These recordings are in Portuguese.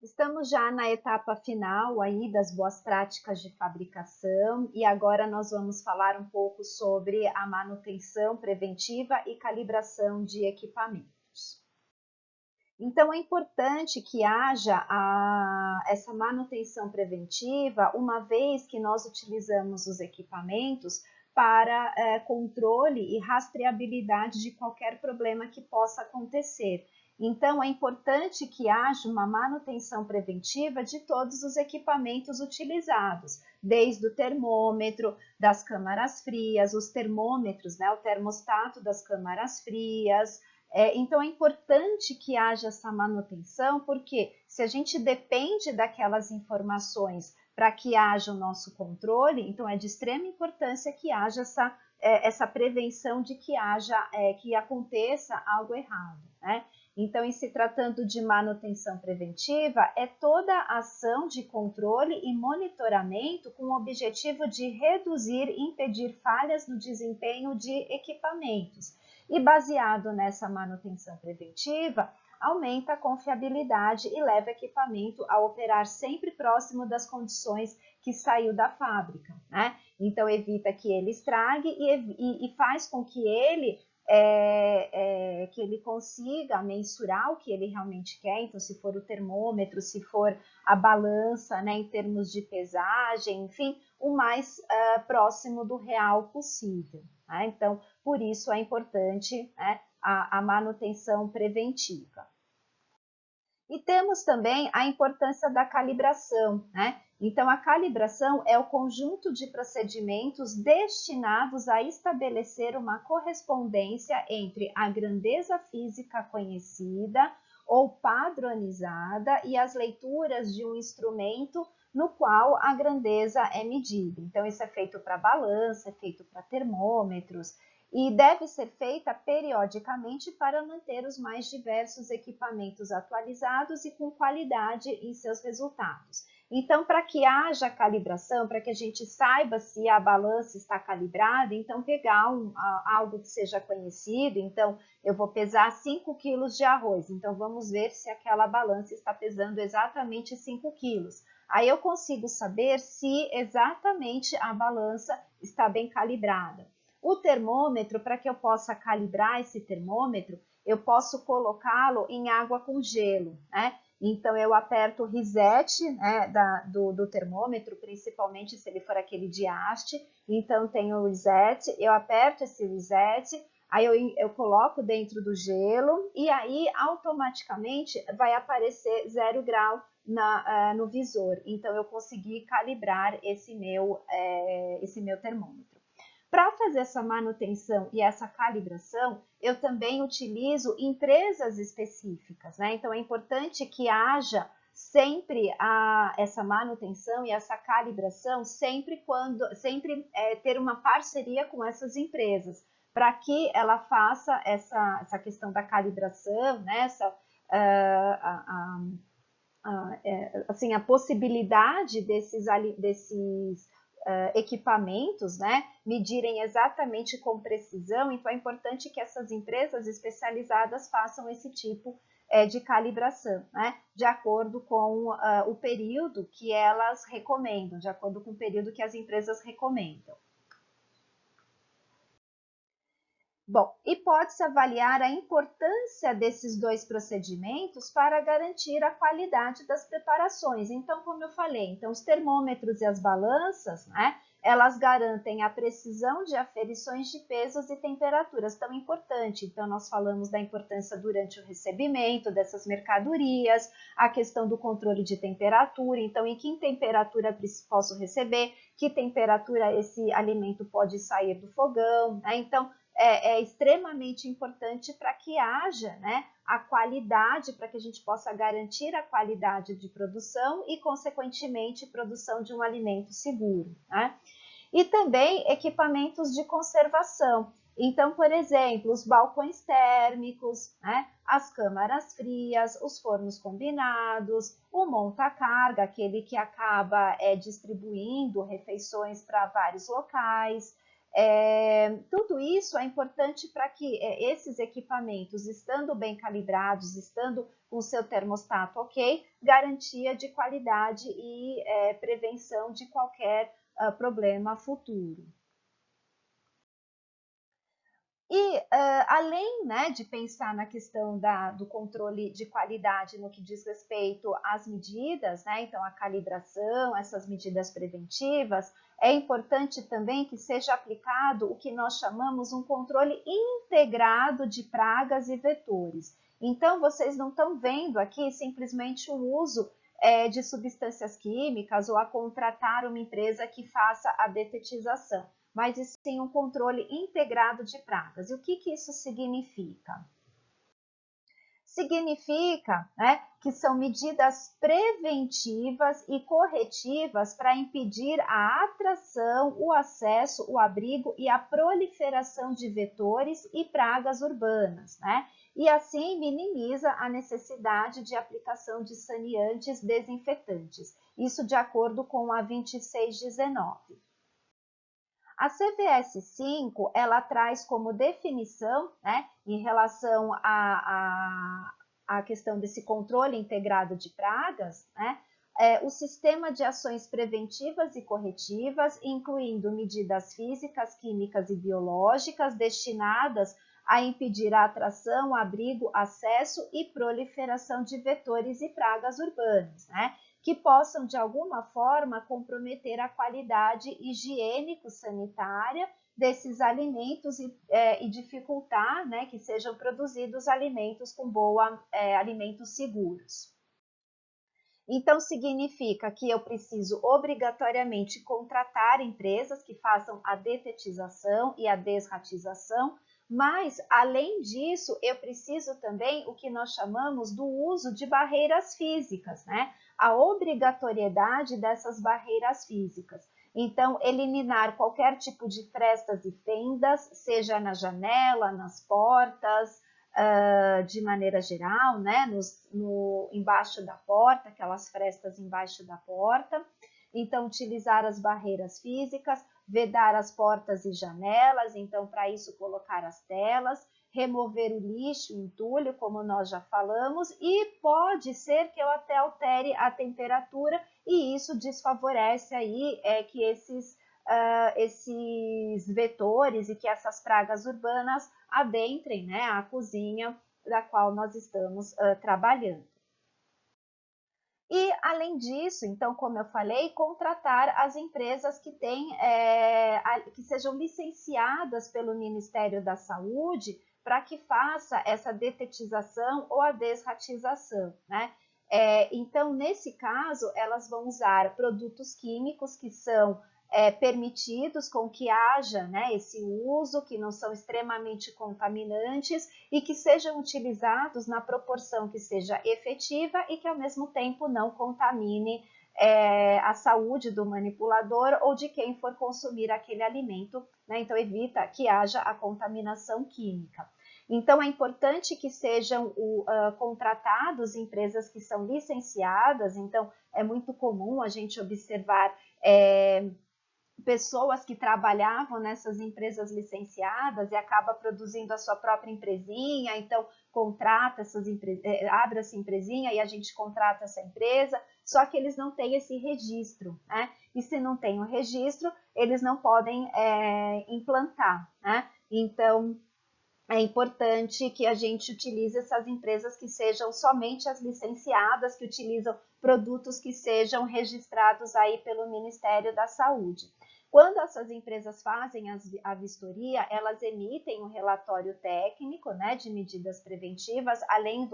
Estamos já na etapa final aí das boas práticas de fabricação e agora nós vamos falar um pouco sobre a manutenção preventiva e calibração de equipamentos. Então, é importante que haja essa manutenção preventiva, uma vez que nós utilizamos os equipamentos para controle e rastreabilidade de qualquer problema que possa acontecer. Então, é importante que haja uma manutenção preventiva de todos os equipamentos utilizados, desde o termômetro das câmaras frias, os termômetros, né, o termostato das câmaras frias. Então, é importante que haja essa manutenção, porque se a gente depende daquelas informações para que haja o nosso controle, então é de extrema importância que haja essa prevenção de que aconteça algo errado, né? Então, em se tratando de manutenção preventiva, é toda a ação de controle e monitoramento com o objetivo de reduzir e impedir falhas no desempenho de equipamentos. E baseado nessa manutenção preventiva, aumenta a confiabilidade e leva o equipamento a operar sempre próximo das condições que saiu da fábrica, né? Então, evita que ele estrague e faz com que ele consiga mensurar o que ele realmente quer. Então, se for o termômetro, se for a balança, né, em termos de pesagem, enfim, o mais próximo do real possível, né? Então, por isso é importante, né, a manutenção preventiva. E temos também a importância da calibração, né? Então, a calibração é o conjunto de procedimentos destinados a estabelecer uma correspondência entre a grandeza física conhecida ou padronizada e as leituras de um instrumento no qual a grandeza é medida. Então, isso é feito para balança, é feito para termômetros, e deve ser feita periodicamente para manter os mais diversos equipamentos atualizados e com qualidade em seus resultados. Então, para que haja calibração, para que a gente saiba se a balança está calibrada, então pegar algo que seja conhecido, então eu vou pesar 5 quilos de arroz, então vamos ver se aquela balança está pesando exatamente 5 quilos. Aí eu consigo saber se exatamente a balança está bem calibrada. O termômetro, para que eu possa calibrar esse termômetro, eu posso colocá-lo em água com gelo, né? Então, eu aperto o reset, né, do termômetro, principalmente se ele for aquele de haste. Então, tem o reset, eu aperto esse reset, aí eu coloco dentro do gelo e aí automaticamente vai aparecer 0 grau no visor. Então, eu consegui calibrar esse meu termômetro. Para fazer essa manutenção e essa calibração, eu também utilizo empresas específicas, né? Então, é importante que haja sempre essa manutenção e essa calibração, sempre ter uma parceria com essas empresas, para que ela faça essa questão da calibração, né? Assim, a possibilidade desses equipamentos, né, medirem exatamente com precisão. Então, é importante que essas empresas especializadas façam esse tipo de calibração, né, de acordo com o período que elas recomendam, de acordo com o período que as empresas recomendam. Bom, e pode-se avaliar a importância desses dois procedimentos para garantir a qualidade das preparações. Então, como eu falei, então os termômetros e as balanças, né, elas garantem a precisão de aferições de pesos e temperaturas tão importante. Então, nós falamos da importância durante o recebimento dessas mercadorias, a questão do controle de temperatura. Então, em que temperatura posso receber, que temperatura esse alimento pode sair do fogão, né? Então, é extremamente importante para que haja, né, a qualidade, para que a gente possa garantir a qualidade de produção e, consequentemente, produção de um alimento seguro, né? E também equipamentos de conservação. Então, por exemplo, os balcões térmicos, né, as câmaras frias, os fornos combinados, o monta-carga, aquele que acaba distribuindo refeições para vários locais. Tudo isso é importante para que esses equipamentos, estando bem calibrados, estando com o seu termostato ok, garantia de qualidade e prevenção de qualquer problema futuro. E além, né, de pensar na questão do controle de qualidade no que diz respeito às medidas, né, então a calibração, essas medidas preventivas, é importante também que seja aplicado o que nós chamamos um controle integrado de pragas e vetores. Então, vocês não estão vendo aqui simplesmente o uso de substâncias químicas ou a contratar uma empresa que faça a detetização, mas sim um controle integrado de pragas. E o que isso significa? Significa, né, que são medidas preventivas e corretivas para impedir a atração, o acesso, o abrigo e a proliferação de vetores e pragas urbanas, né? E assim minimiza a necessidade de aplicação de saneantes desinfetantes. Isso de acordo com a 2619. A CVS 5, ela traz como definição, né, em relação à questão desse controle integrado de pragas, né, o sistema de ações preventivas e corretivas, incluindo medidas físicas, químicas e biológicas destinadas a impedir a atração, abrigo, acesso e proliferação de vetores e pragas urbanas, né, que possam, de alguma forma, comprometer a qualidade higiênico-sanitária desses alimentos e dificultar, né, que sejam produzidos alimentos alimentos seguros. Então, significa que eu preciso obrigatoriamente contratar empresas que façam a detetização e a desratização, mas, além disso, eu preciso também o que nós chamamos do uso de barreiras físicas, né? A obrigatoriedade dessas barreiras físicas. Então, eliminar qualquer tipo de frestas e fendas, seja na janela, nas portas, de maneira geral, né? Embaixo da porta, aquelas frestas embaixo da porta. Então, utilizar as barreiras físicas, vedar as portas e janelas, então, para isso, colocar as telas, remover o lixo, o entulho, como nós já falamos, e pode ser que eu até altere a temperatura, e isso desfavorece aí que esses vetores e que essas pragas urbanas adentrem, né, a cozinha da qual nós estamos trabalhando. E, além disso, então, como eu falei, contratar as empresas que que sejam licenciadas pelo Ministério da Saúde para que faça essa detetização ou a desratização, né? Então, nesse caso, elas vão usar produtos químicos que são permitidos com que haja, né, esse uso, que não são extremamente contaminantes e que sejam utilizados na proporção que seja efetiva e que ao mesmo tempo não contamine a saúde do manipulador ou de quem for consumir aquele alimento, né? Então evita que haja a contaminação química. Então é importante que sejam contratados empresas que são licenciadas, então é muito comum a gente observar pessoas que trabalhavam nessas empresas licenciadas e acaba produzindo a sua própria empresinha, então contrata abre essa empresinha e a gente contrata essa empresa, só que eles não têm esse registro, né? E se não tem o registro, eles não podem implantar, né? Então, é importante que a gente utilize essas empresas que sejam somente as licenciadas, que utilizam produtos que sejam registrados aí pelo Ministério da Saúde. Quando essas empresas fazem a vistoria, elas emitem um relatório técnico, né, de medidas preventivas, além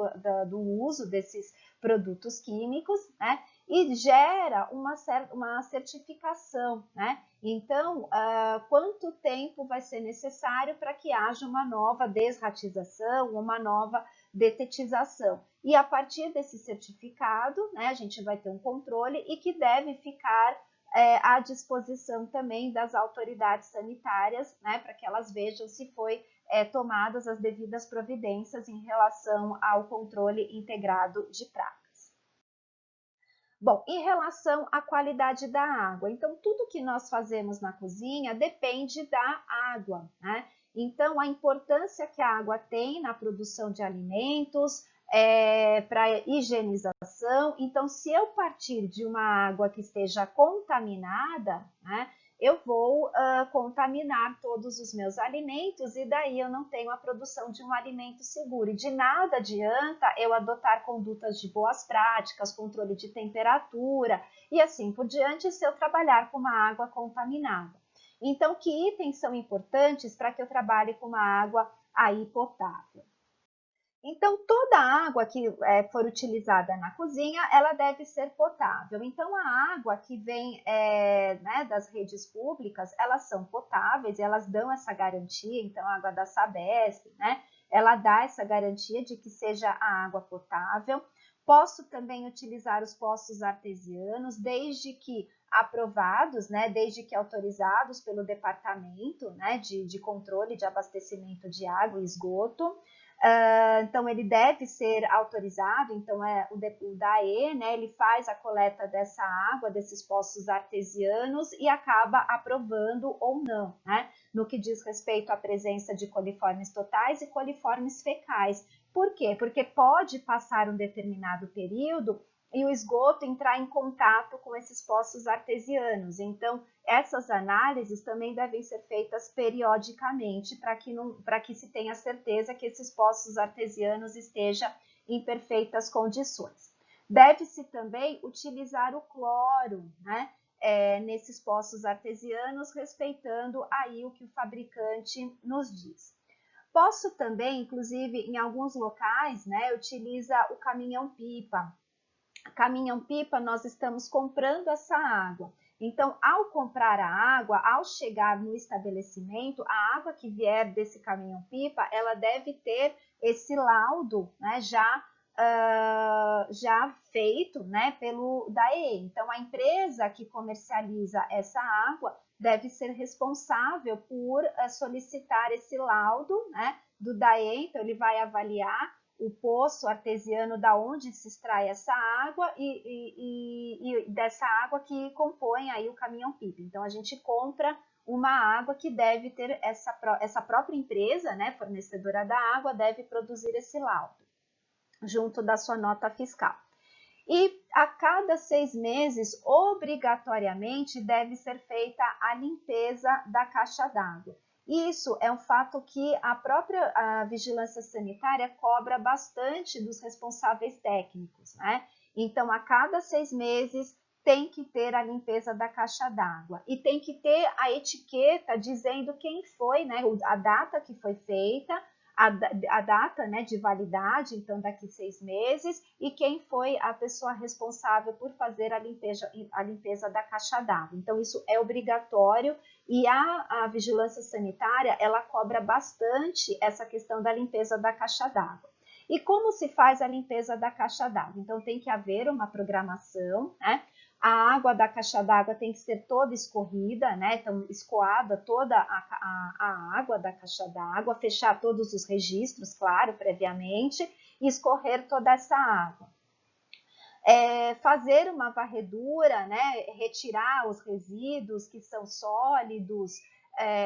do uso desses produtos químicos, né, e gera uma certificação, né? Então, quanto tempo vai ser necessário para que haja uma nova desratização, uma nova detetização? E a partir desse certificado, né, a gente vai ter um controle e que deve ficar à disposição também das autoridades sanitárias, né, para que elas vejam se foi tomadas as devidas providências em relação ao controle integrado de pragas. Bom, em relação à qualidade da água, então tudo que nós fazemos na cozinha depende da água, né? Então, a importância que a água tem na produção de alimentos, para higienização. Então, se eu partir de uma água que esteja contaminada, né, eu vou contaminar todos os meus alimentos e daí eu não tenho a produção de um alimento seguro. E de nada adianta eu adotar condutas de boas práticas, controle de temperatura e assim por diante se eu trabalhar com uma água contaminada. Então, que itens são importantes para que eu trabalhe com uma água aí potável? Então, toda a água que for utilizada na cozinha, ela deve ser potável. Então, a água que vem né, das redes públicas, elas são potáveis, elas dão essa garantia. Então, a água da Sabesp, né, ela dá essa garantia de que seja a água potável. Posso também utilizar os poços artesianos, desde que aprovados, né, desde que autorizados pelo Departamento, né, de Controle de Abastecimento de Água e Esgoto. Então, ele deve ser autorizado, então o DAE, né, ele faz a coleta dessa água, desses poços artesianos e acaba aprovando ou não, né, no que diz respeito à presença de coliformes totais e coliformes fecais. Por quê? Porque pode passar um determinado período e o esgoto entrar em contato com esses poços artesianos. Então, essas análises também devem ser feitas periodicamente para que se tenha certeza que esses poços artesianos estejam em perfeitas condições. Deve-se também utilizar o cloro, né, nesses poços artesianos, respeitando aí o que o fabricante nos diz. Posso também, inclusive, em alguns locais, né, utiliza o caminhão-pipa. Caminhão-pipa, nós estamos comprando essa água. Então, ao comprar a água, ao chegar no estabelecimento, a água que vier desse caminhão-pipa, ela deve ter esse laudo, né, já feito, né, pelo DAE. Então, a empresa que comercializa essa água deve ser responsável por solicitar esse laudo, né, do DAE. Então, ele vai avaliar o poço artesiano da onde se extrai essa água e dessa água que compõe aí o caminhão-pipa. Então, a gente compra uma água que deve ter essa própria empresa, né, fornecedora da água, deve produzir esse laudo, junto da sua nota fiscal. E a cada 6 meses, obrigatoriamente, deve ser feita a limpeza da caixa d'água. Isso é um fato que a vigilância sanitária cobra bastante dos responsáveis técnicos, né? Então, a cada 6 meses tem que ter a limpeza da caixa d'água e tem que ter a etiqueta dizendo quem foi, né? A data que foi feita, a data, né, de validade, então daqui 6 meses, e quem foi a pessoa responsável por fazer a limpeza da caixa d'água. Então, isso é obrigatório e a vigilância sanitária, ela cobra bastante essa questão da limpeza da caixa d'água. E como se faz a limpeza da caixa d'água? Então, tem que haver uma programação, né? A água da caixa d'água tem que ser toda escorrida, né? Então, escoada toda a água da caixa d'água, fechar todos os registros, claro, previamente, e escorrer toda essa água. Fazer uma varredura, né? Retirar os resíduos que são sólidos,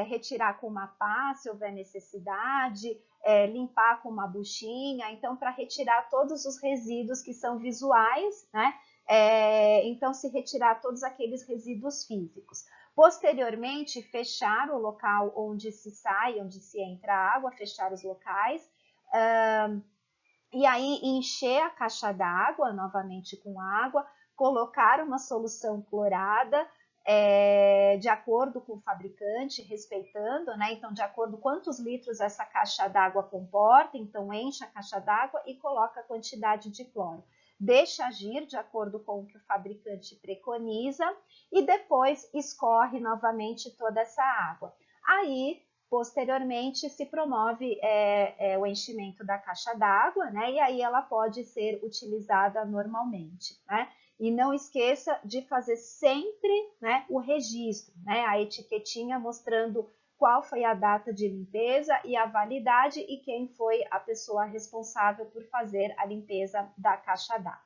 retirar com uma pá, se houver necessidade, limpar com uma buchinha, então, para retirar todos os resíduos que são visuais, né? Então, se retirar todos aqueles resíduos físicos. Posteriormente, fechar o local onde se sai, onde se entra a água, fechar os locais, e aí encher a caixa d'água novamente com água, colocar uma solução clorada, de acordo com o fabricante, respeitando, né? Então, de acordo com quantos litros essa caixa d'água comporta, então enche a caixa d'água e coloca a quantidade de cloro. Deixa agir de acordo com o que o fabricante preconiza e depois escorre novamente toda essa água. Aí, posteriormente, se promove o enchimento da caixa d'água, né? E aí ela pode ser utilizada normalmente, né? E não esqueça de fazer sempre, né, o registro, né? A etiquetinha mostrando qual foi a data de limpeza e a validade e quem foi a pessoa responsável por fazer a limpeza da caixa d'água.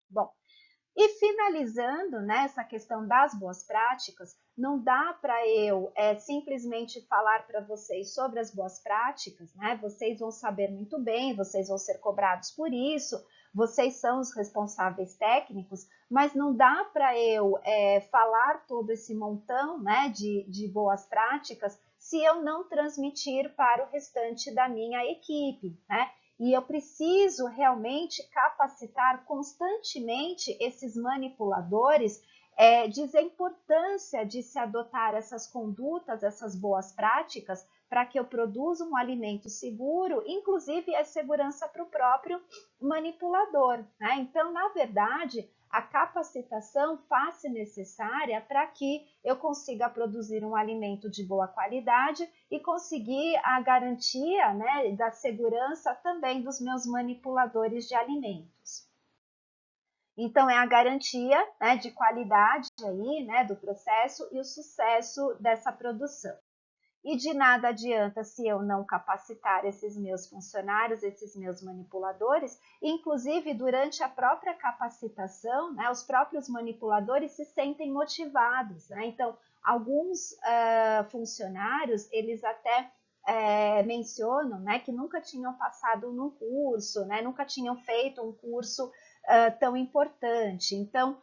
Bom, E finalizando, né, essa questão das boas práticas, não dá para eu simplesmente falar para vocês sobre as boas práticas, né? Vocês vão saber muito bem, vocês vão ser cobrados por isso, vocês são os responsáveis técnicos, mas não dá para eu falar todo esse montão, né, de boas práticas se eu não transmitir para o restante da minha equipe, né? E eu preciso realmente capacitar constantemente esses manipuladores, dizer a importância de se adotar essas condutas, essas boas práticas, para que eu produza um alimento seguro, inclusive é segurança para o próprio manipulador, né? Então, na verdade, a capacitação faz-se necessária para que eu consiga produzir um alimento de boa qualidade e conseguir a garantia, né, da segurança também dos meus manipuladores de alimentos. Então, é a garantia, né, de qualidade aí, né, do processo e o sucesso dessa produção. E de nada adianta se eu não capacitar esses meus funcionários, esses meus manipuladores, inclusive durante a própria capacitação, né, os próprios manipuladores se sentem motivados, né? Então, alguns funcionários, eles até mencionam, né, que nunca tinham passado num curso, né, nunca tinham feito um curso tão importante. Então,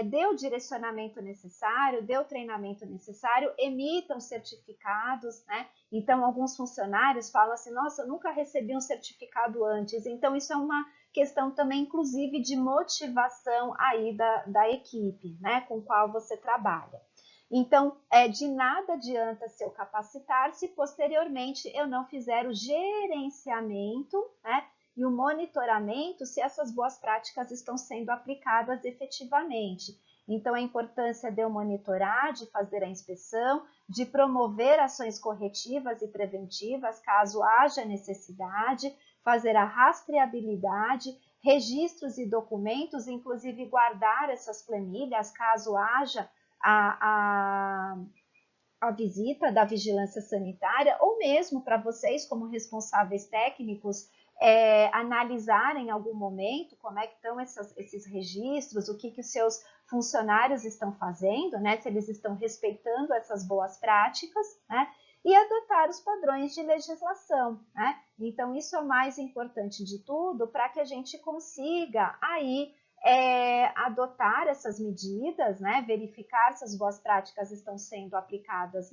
dê o direcionamento necessário, dê o treinamento necessário, emitam certificados, né? Então, alguns funcionários falam assim, nossa, eu nunca recebi um certificado antes. Então, isso é uma questão também, inclusive, de motivação aí da equipe, né, com qual você trabalha. Então, de nada adianta se eu capacitar se posteriormente eu não fizer o gerenciamento, né, e o monitoramento se essas boas práticas estão sendo aplicadas efetivamente. Então, a importância de eu monitorar, de fazer a inspeção, de promover ações corretivas e preventivas, caso haja necessidade, fazer a rastreabilidade, registros e documentos, inclusive guardar essas planilhas, caso haja a visita da vigilância sanitária, ou mesmo para vocês, como responsáveis técnicos, analisar em algum momento como é que estão esses registros, o que os seus funcionários estão fazendo, né, se eles estão respeitando essas boas práticas, né, e adotar os padrões de legislação, né? Então, isso é o mais importante de tudo para que a gente consiga aí adotar essas medidas, né, verificar se as boas práticas estão sendo aplicadas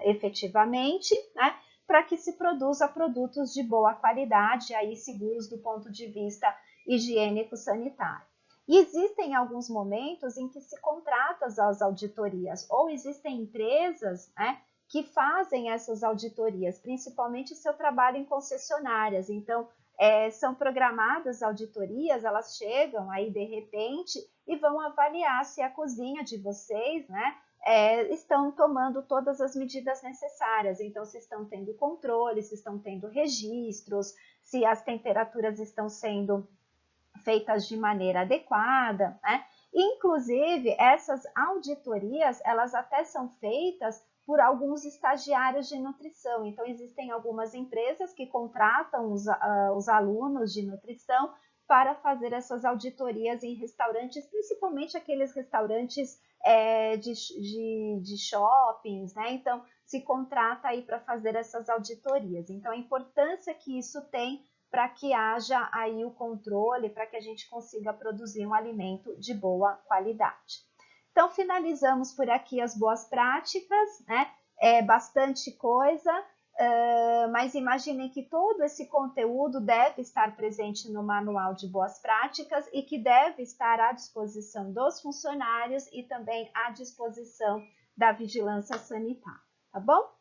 efetivamente, né, para que se produza produtos de boa qualidade, aí seguros do ponto de vista higiênico-sanitário. E existem alguns momentos em que se contrata as auditorias, ou existem empresas, né, que fazem essas auditorias, principalmente se eu trabalho em concessionárias. Então, são programadas auditorias, elas chegam aí de repente e vão avaliar se a cozinha de vocês, né, estão tomando todas as medidas necessárias. Então, se estão tendo controle, se estão tendo registros, se as temperaturas estão sendo feitas de maneira adequada, né? Inclusive, essas auditorias, elas até são feitas por alguns estagiários de nutrição. Então, existem algumas empresas que contratam os alunos de nutrição para fazer essas auditorias em restaurantes, principalmente aqueles restaurantes de shoppings, né? Então, se contrata aí para fazer essas auditorias. Então, a importância que isso tem para que haja aí o controle, para que a gente consiga produzir um alimento de boa qualidade. Então, finalizamos por aqui as boas práticas, né? É bastante coisa, mas imaginem que todo esse conteúdo deve estar presente no Manual de Boas Práticas e que deve estar à disposição dos funcionários e também à disposição da vigilância sanitária, tá bom?